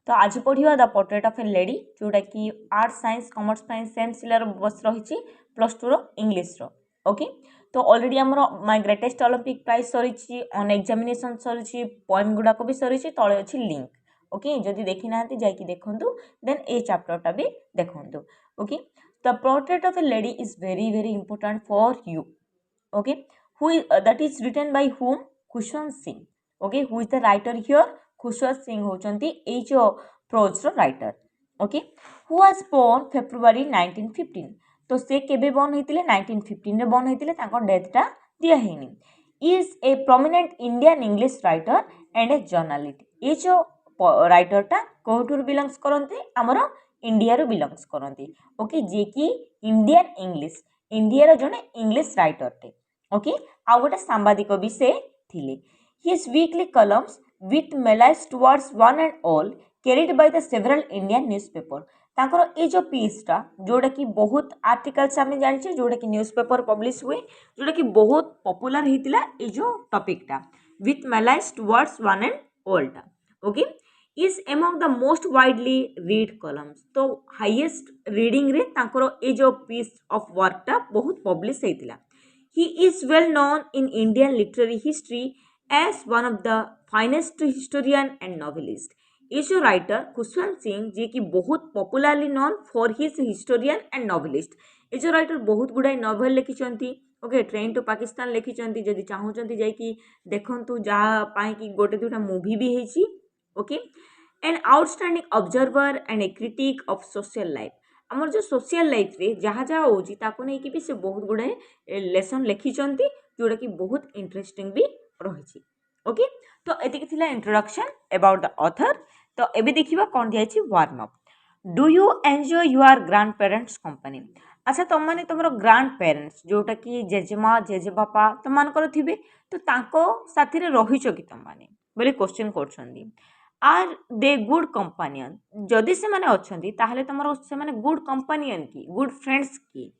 तो आज पढ़िया the portrait of a lady जोटा कि art science commerce science same syllabus रही +2 इंग्लिश ओके। तो ऑलरेडी आमर माय ग्रेटेस्ट ओलंपिक प्राइज सरी ऑन एग्जामिनेशन सरी पोएम गुड़ाक भी सरी तले अच्छी लिंक ओके। जदि देखी ना जाकि देखूँ देन ए चैप्टरटा भी देखूँ okay. The portrait of a lady is very very important for you okay. Who that is written by whom Khushwant Singh okay. Who is the writer here Khushwant Singh होचंती ए जो प्रोज रो writer okay. Who was born February 1915 तो से केबे born होइतिले 1915 रे born होइतिले ताको डेटटा दिया हेनी। Is a prominent Indian English writer and a journalist ए जो राइटरटा कोठुर बिलोंग्स करंती हमरो इंडिया रो बिलोंग्स करंती ओके। जे कि इंडियन इंग्लिश इंडिया रो जने इंग्लिश राइटर टे ओके। आ गोटे सांबादिक भी से थिले। His weekly columns with malice towards one and all carried by the several Indian newspaper ताकर ए जो पीसटा जोड़ा कि बहुत आर्टिकल्स आम जानी जोड़ा कि न्यूज़पेपर पब्लिश हुए जोड़ा कि बहुत पॉपुलर होता ए जो टॉपिकटा with malice towards one and all टा okay. Is among the most widely read columns तो हाईएस्ट रीडिंग रे ताकर ए जो पीस ऑफ वर्कटा बहुत पब्लिश होता। He is well known in Indian literary history as one of the finest historian and novelist ये जो writer Khushwant Singh ji की बहुत popularly known for his historian and novelist ये जो राइटर बहुत गुड़ाई नॉवेल लिखिंट ओके। ट्रेन टू पाकिस्तान लिखिंट जदि चाहूँगी जाकि देखु जहाँ कि गोटे दुटा मूवी भी है okay. An outstanding observer and A critic of social life आमर जो सोशल लाइफ रे जहाँ जहाँ होगी भी से बहुत गुड़ाए लेसन लिखिंट जोटा कि बहुत इंटरेस्टिंग भी रही ओके। तो एतिक थिला इंट्रोडक्शन अबाउट द ऑथर। तो एबे देखिबा कोन दियाछि warm up. Do you enjoy your grandparents company अच्छा तुम माने तुमरो ग्रांड पेरेंट्स जोटा कि जेजेमा जेजेबापा तुम मानकर थिबे तो तांको साथी रे रहिचो कि तुम माने बोले क्वेश्चन करछंदी। आर दे गुड कंपेनियन जदि से माने अछंदी ताहले तुमरो से माने गुड कंपेनियन की गुड फ्रेंड्स की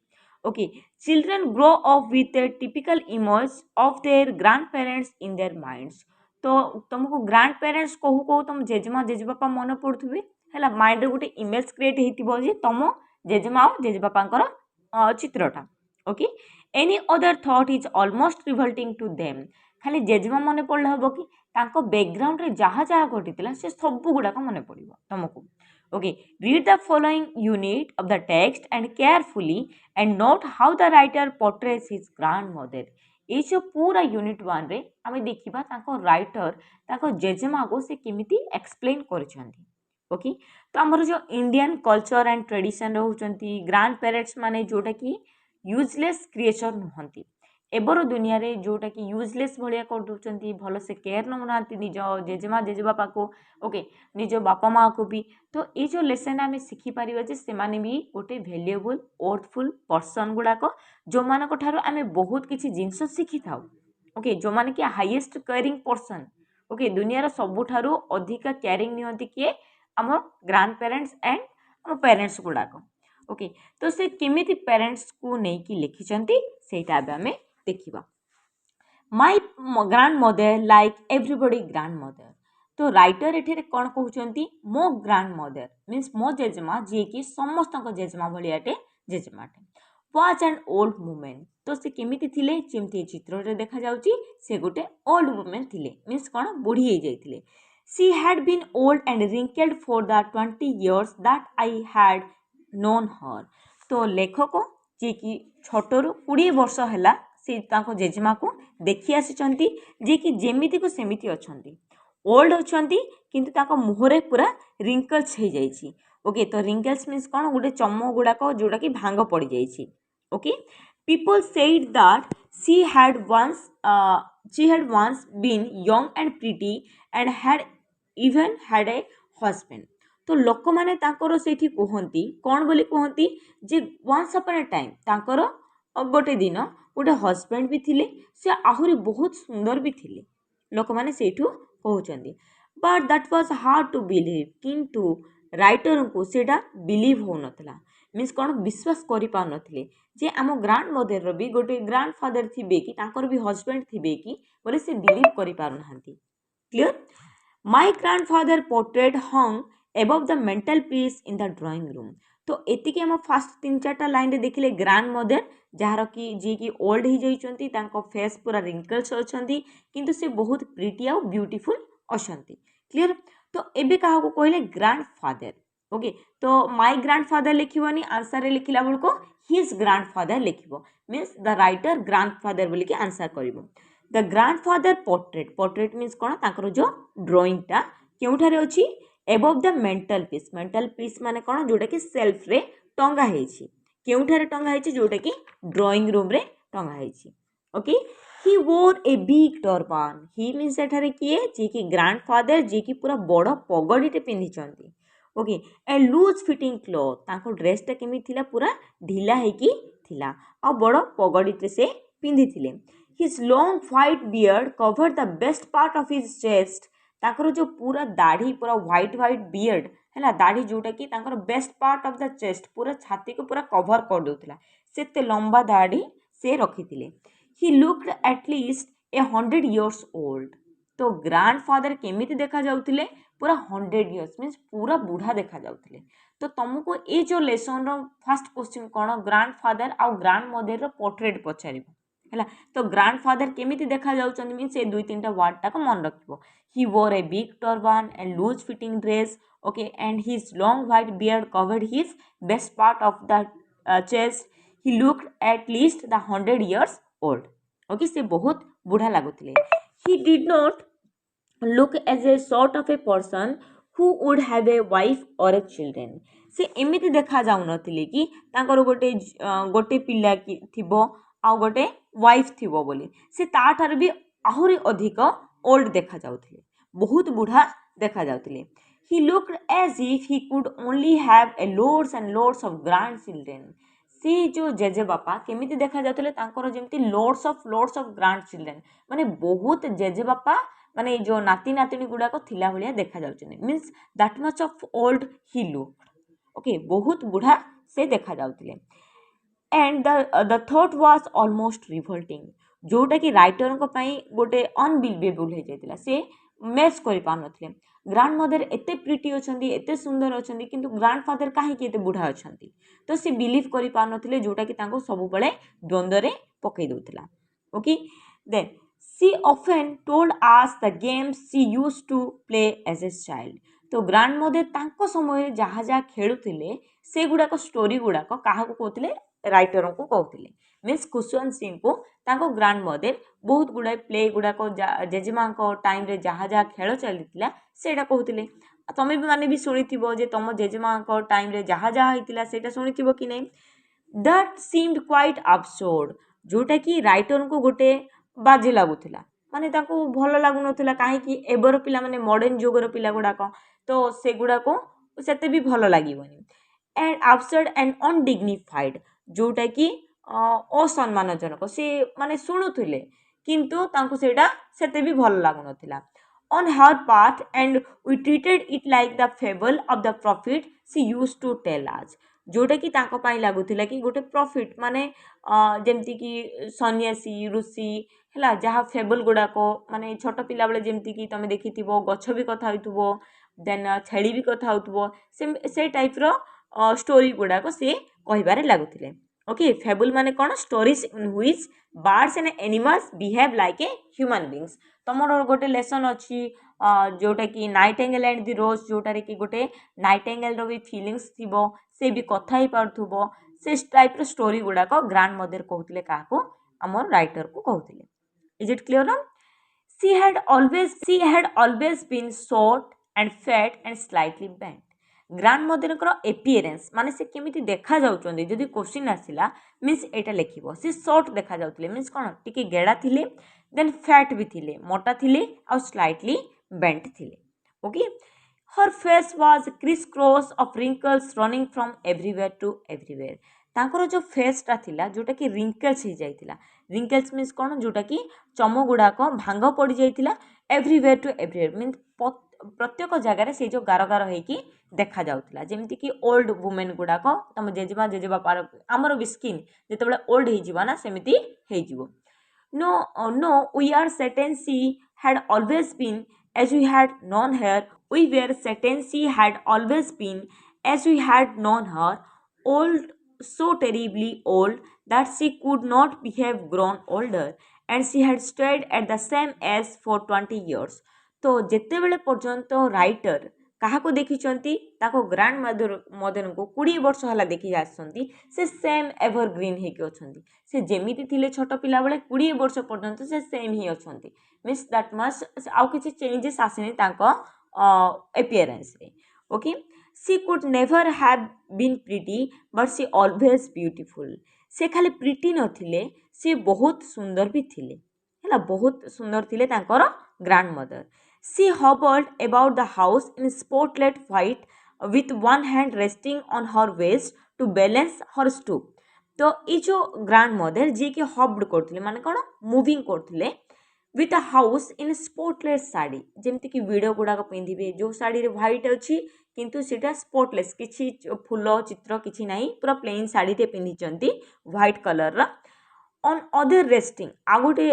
okay. Children grow up with a typical image of their grandparents in their minds तो तुमको ग्रांड पेरेंट्स कहू कहू तुम जेजेमा जेजेबापा मन पड़ुवे है माइंड गोटे इमेज क्रिएट होती जे तुम जेजेमा और जेजेबापांकर चित्रटा okay. Any other thought is almost revolting to them खाली जेजेमा मन पड़े हम कि बैकग्राउंड रे जहाँ जहाँ घटी से सब गुड़ाक मन पड़ तुमको okay. Read the following unit of the text and carefully and note how the writer portrays his grandmother ये जो पूरा यूनिट 1 रे आमे देखिबा ताको राइटर ताको जेजेमा को से केमिति एक्सप्लेन करछंती ओके। तो हमर जो इंडियन कल्चर एंड ट्रेडिशन रहउचंती ग्रैंड पेरेंट्स माने जोटा कि यूजलेस क्रिएचर नहंती एबर दुनिया रे जोटा कि यूजलेस भलिया कर दउचंती भल से केयर नउनांती निज जेजेमा जेजेबापा को ओके निज बापा माँ को भी। तो ये जो लेसन आम शिखिपर जे से भी गोटे भैल्युएबल वर्थफुल पर्सन गुड़ाक जो मान आम बहुत किसी जिनस शिखि था ओके जो मैंने कि हाईएस्ट केयरिंग पर्सन ओके दुनिया सबुठारु अधिका केयरिंग नियंती किए आम ग्रांड पेरेंट्स एंड आम पेरेंट्स गुड़ाक ओके। तो से केमिति पेरेंट्स को लेकिन लिखिंट सेटा आम देखिबा। My grand mother like everybody grand mother तो राइटर एठे कौन कहउचंती मो ग्रांड मदर मीन्स मो जेजेमा जी कि समस्त जेजेमा भलियाटे जेजेमाटे वाज एन ओल्ड वुमेन तो से केमिति थिले जेमती चित्र रे देखा जाउची से गोटे ओल्ड वुमेन थिले मीन्स कौन बुढ़ी हो जाइथिले। She had been old and wrinkled for the 20 years that I had known her तो लेखक जी कि छोटरू 20 वर्ष है से जेजेमा को देखी आसी जे कि जेमिति को सेमिति अछंती ओल्ड अछंती किंतु ताको मुहरे पूरा रिंकल्स हो जाइछि ओके। तो रिंकल्स मीन्स कौन गोटे चम गुड़ाक जोटा कि भांग पड़ जाइछि okay. People said that she had once been young and pretty and had even had a husband तो लोक मैंने सेठी कहती कौन बोली कहती जे वंस अपन ए टाइम तांकर गोटे दिन गोटे हस्बैंड भी थिले से आहुरी बहुत सुंदर भी थिले लोक मैंने सेठू कहउचंदी। But that was hard to believe किंतु राइटर को सेटा बिलीव हो नथला मीन्स कौन विश्वास करि पार नथिले जे आम ग्रांड मदर रो भी गोटे ग्रांड फादर थिबे कि तांकर भी हस्बैंड थिबे कि बोले से बिलीव करि पार नहांती। Clear. My grandfather portrait hung above the mantelpiece in the drawing room. तो एतिकी आम फास्ट 3-4टा लाइन देखिले ग्रांड मदर जार कि जी की ओल्ड हो जाइछंती तांको फेस पूरा रिंकल्स अछंती किंतु से बहुत प्रिटी आ ब्यूटीफुल अछंती। क्लियर। तो एबे काहा को कहले ग्रांड फादर। ओके तो माय ग्रांड फादर लिखिबनी आंसर रे लिखिला बळको हिज ग्रांड फादर लिखिबो means the writer grandfather बोली के आंसर करिवो। The grandfather portrait portrait means कोन ताकर जो ड्राइंग टा केउठारे अछि एबव द मेंटल पीस माने कोन जोटा कि सेल्फ रे टंगा हेछि केउठारे टंगा हेछि जोटा कि ड्राइंग रूम रे टंगा हेछि। Okay he wore a big turban he means एठारे किए जे कि ग्रांड फादर जे कि पूरा बड़ पगड़ीटे पिंधि चंती। ओके ए लूज फिटिंग क्लॉथ तांको ड्रेसटा केमी थिला पूरा ढिला हेकी थिला आ बड़ पगड़ीटे से पिंधि थिले। His long white beard cover the best part of his chest ताकर जो पूरा दाढ़ी पूरा व्हाइट बियर्ड है दाढ़ी जोटा कि ताकर best part of the chest पूरा छाती को पूरा कवर कर देउथला सेते लंबा दाढ़ी से रखिथिले। He looked at least 100 years old. तो ग्रांड फादर केमिति देखा जाउथिले पूरा 100 years मींस पूरा बूढ़ा देखा जाउथिले। तो तुमको ये जो लेसन रो फर्स्ट क्वेश्चन कोन ग्रांड फादर आ ग्रांड मदर रो पोर्ट्रेट पचारिबो हैला। तो ग्रांड फादर केमिति देखा जाउछन मींस ए 2-3टा वर्ड टा को मन रखिबो। He wore a big turban and loose fitting dress okay and his long white beard covered his best part of the chest. He looked at least the 100 years old. Okay से बहुत बूढ़ा लागुथिले। He did not look as a sort of a person who would have a wife or a children। से एमिति देखा जाउ नथिले कि तांकर गोटे गोटे पिला कि थिबो आ गोटे वाइफ थिबो बोली से ताठार भी आहुरी अधिक ओल्ड देखा जाउथिले बहुत बूढ़ा देखा जाउथिले। he looked as if he could only have a loads and loads of grandchildren। से जो जेजे बापा केमिति देखा जाउथिले तांकर जेमति लोड्स ऑफ ग्रांड चिल्ड्रेन माने बहुत जेजे बापा माने जो नाती नातिनी गुड़ाक थिला भलिया देखा जाउछन means that much of old he looked. Okay बहुत बूढ़ा से देखा जाउथिले। And the thought was almost revolting जोटा कि राइटर को पई गोटे अनबिलीवेबल हो जाइतिला से मैच करि पार नथिले। ग्रांड मदर एते प्रिटी अछंती एते सुंदर अछंती किंतु ग्रांड फादर काहे कि एते बूढ़ा अछंती तो से बिलीव करि पार नथिले जोटा कि तांको सब बळे द्वंद्व रे पकई दोतिला। Okay then she often told us the games she used to play as a child. तो ग्रांड मदर तांको समय जहाँ जहाँ खेलुथिले से गुड़ाक स्टोरी गुड़ाक क्या कहते राइटर को कहते मीन्स खुशवंत सिंह को तांको ग्रांड मदर बहुत गुड़ाए प्ले गुड़ाक जेजेमा टाइम रे जहाँ जहाँ खेल चलता से कहते तुम्हें भी माने भी शुणी जे तुम जेजेमा टाइम रे जहाँ जहाँ होता से शुणी कि नहीं। दैट सीम्ड क्वाइट अब्सर्ड जोटा कि राइटर को गोटे बाजे लगुला माने ताको भल लगुनथला कहीं एबर पिला माने मॉडर्न जुगर पिला गुड़ाक तो से गुड़ाक सेते भी भल लागिवनी। एंड अब्सर्ड एंड अनडिग्निफाइड जोटा कि असम्मानजनक से माने शुणुले किंतु तांको सेटा सेते भी भल लागुनथला। On her part and we treated it like the fable of the prophet she used to tell us जोटा कि तांको पाई लागुथिला कि गोटे प्रॉफिट माने जेमती कि सन्यासी ऋषि है जहाँ फेबल गुड़ाक माने छोट पिला बेले जेमती कि तमे देखिथिबो गछ भी कथा होइथुबो देन छेड़ी भी कथा होइथुबो से टाइप रो स्टोरी गुड़ाक से कहिबारे लागुथिले। ओके फेबल माने कोन stories in which birds and animals behave like a human beings. तमर गोटे लेसन अच्छी जोटा कि नाइटेंगेल एंड द रोज जोटा कि गोटे नाइटेंगेल रो भी फीलिंग्स थिबो से भी कथा ही पारथुबो से टाइप रो स्टोरी गुड़ाक ग्रांड मदर कहते क्या आमर राइटर को कहते। इज इट क्लियर ना। She had always been short and fat and slightly bent. Grandmother appearance माने से केमिति देखा जाउचंदी जदि क्वेश्चन आसिला मींस एटा लिखिबो से शॉर्ट देखा जाउतले मींस कोन टिके गेड़ा थिले देन फैट भी थिले मोटा थिले और स्लाइटली बेंट थिले। Okay her face was crisscross of wrinkles running from everywhere to everywhere. तांकर जो फेसटा थिला जोटा कि रिंकल्स हो जाइतिला रिंकल्स मीन्स कोन जोटा कि चम गुड़ाक भांग पड़ जाइतिला एवरीवेयर टू एवरीवेयर मीन्स प्रत्येक जगार से जो गार गार होइकी देखा जाउतिला जेमति कि ओल्ड वुमेन गुड़ाक तुम जेजेमा जेजेबापा आमर भी स्किन जिते ओल्ड हो ना सेमती हो। No we are certain she had always been as we had known her We were certain she had always been, as we had known her, old, so terribly old that she could not have grown older, and she had stayed at the same age for 20 years. तो ଯେତେବେଳେ ପର୍ଯ୍ୟନ୍ତ writer କାହାକୁ ଦେଖିଛନ୍ତି ତାଙ୍କ grand ମଦରଙ୍କୁ 20 ବର୍ଷ ହେଲା ଦେଖି ଆସୁଛନ୍ତି, ସେ ସେମ୍ ଏଭରଗ୍ରୀନ୍ ହେଇକି ଅଛନ୍ତି। ସେ ଯେମିତି ଥିଲେ ଛୋଟ ପିଲାବେଳେ 20 ବର୍ଷ ପର୍ଯ୍ୟନ୍ତ ସେ ସେମ୍ ହିଁ ଅଛନ୍ତି। ମିନ୍ସ ଦ୍ୟାଟ୍ ମଚ୍ ଆଉ କିଛି ଚେଞ୍ଜେସ୍ ଆସିନି ତାଙ୍କ appearanceରେ। Okay, she could never have been pretty but she always beautiful. ସେ ଖାଲି ପ୍ରିଟି ନଥିଲେ, ସେ ବହୁତ ସୁନ୍ଦର ବି ଥିଲେ, ହେଲା, ବହୁତ ସୁନ୍ଦର ଥିଲେ ତାଙ୍କର grandmother. She hobbled about the house in spotless white with one hand resting on her waist to balance her stoop। तो ये जो ग्रांड मदर जी के हब्ड करथिले माने कोन मूविंग करथिले with a house in spotless sari, जेमती कि वीडियो गुड़ाक पिंधिबे जो साड़ी रे व्हाइट अछि किंतु सेटा स्पॉटलेस किछि फूल चित्र किछि नाही, पूरा प्लेन साड़ी ते पिंधिचंती व्हाइट कलर रा। ऑन अदर रेस्टिंग आ गोटे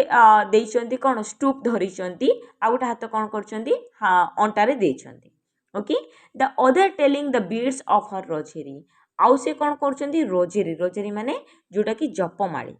देइचंती कोन स्टूप धरिचंती, आ गोटे हाथ कोन करचंती हां अंटारे देइचंती। Okay, the other telling the beads of her rosary. आउ से कौन करचंती रोजेरी, रोजेरी माने जोटा कि जपमाली।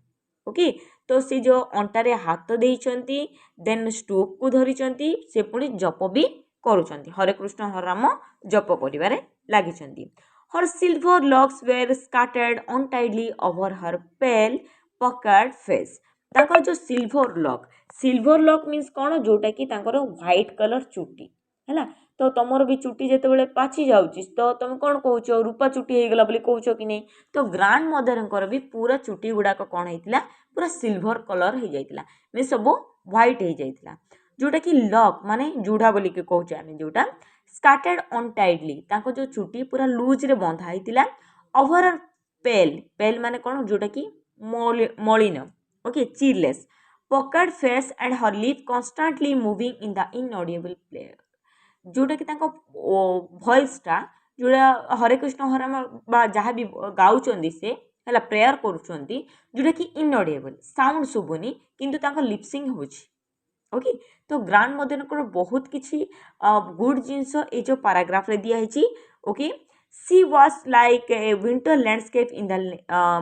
ओके, तो से जो अंटारे हाथ देइचंती देन स्टूप को धरिचंती, से पुणी जप भी करूचंती, हरे कृष्ण हरे राम जप करिबारे लागिचंती। Her silver locks were scattered untidily over her pale puckered face. तांकर जो सिल्वर लॉक मीन्स कौन जोटा कि तांकर व्हाइट कलर चुटी है। तो तुमर भी चुटी जिते पाची जाऊँगी तो तुम कौन कौच रूपा चुटी होगला कौच कि नहीं। तो ग्रांड मदर भी पूरा चुटी गुड़ाक कौन होता पूरा सिल्वर कलर हो जाता, मीन सब व्हाइट हो जाता, जोटा कि लॉक माने जुड़ा बोली के कहूँ आम जोटा स्कैटर्ड अनटाइडली जो चुटी पूरा लूज रे बंधा होता ओवर पेल, पेल माने कौन जोटा कि मलिन। Okay, cheerless puckered face and her lip constantly moving in the inaudible prayer, जोटा कि भॉइसटा जोड़ा हरे कृष्ण हरे राम जहाँ भी गाँव से है प्रेयर करुँच जोटा कि इनऑडिबल साउंड शुभुनी किंतु तांको लिपसिंग होची। ओके, तो ग्रांड मदर को बहुत किसी गुड जिनस ये जो पैराग्राफ रे दिया है। Okay, she was like a winter landscape in the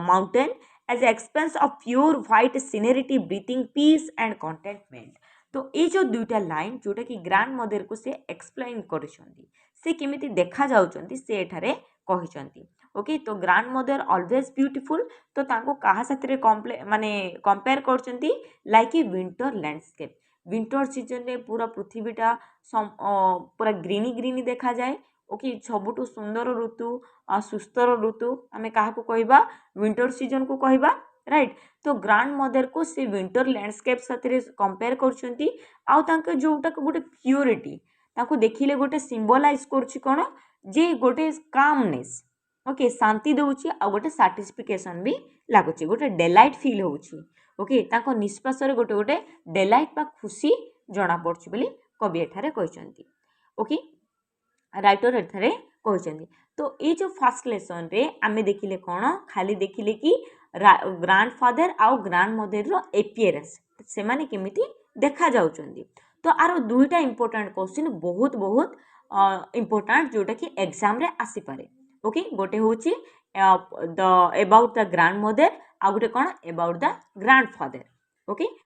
mountain as expanse of pure white serenity breathing peace and contentment. तो ये जो दुईटा लाइन जोटा कि ग्रांड मदर को से एक्सप्लेन करिसंती, से केमिति देखा जाउचंती से एठारे कहिसंती। ओके, तो ग्रांड मदर ऑलवेज ब्यूटीफुल, तो तांको कहा साथरे माने कंपेयर करचंती like a winter landscape. Winter season रे पूरा पृथ्वीटा पूरा ग्रीनी ग्रीनी देखा जाए। ओके, सबुठु सुंदर ऋतु सुस्थर ऋतु आमे काहाकू कहबा विंटर सीजन को कहबा, राइट। तो ग्रांड मदर को से विंटर लैंडस्केप साथरे कंपेयर करचंती, आउ तांके जोटा को गोटे प्योरिटी ताको देखिले गोटे सिंबलाइज करछि कोन जे गोटे कामनेस। ओके, शांति दउछि आ गोटे सैटिस्फिकेशन भी लागुछि, गोटे डेलाइट फील होउछि। ओके, ताको निष्पास रे गोटे गोटे डेलाइट बा खुशी जणा पड़छि बोली कवि एठारे कहचंती। ओके, राइटर एठारे कहचंती। तो ये जो फर्स्ट लेसन रे आमे देखिले कोन खाली देखिले कि ग्रांडफादर आउ ग्रांड मदर रो एपियरेंस से माने केमिति देखा जाउचंती। तो आरो दुईटा इंपोर्टेंट क्वेश्चन बहुत बहुत इंपोर्टेंट जोटा कि एग्जाम रे आसी पारे। ओके, गोटे होची the about the grandmother आ गोटे कोन अबाउट द ग्रांडफादर। ओके।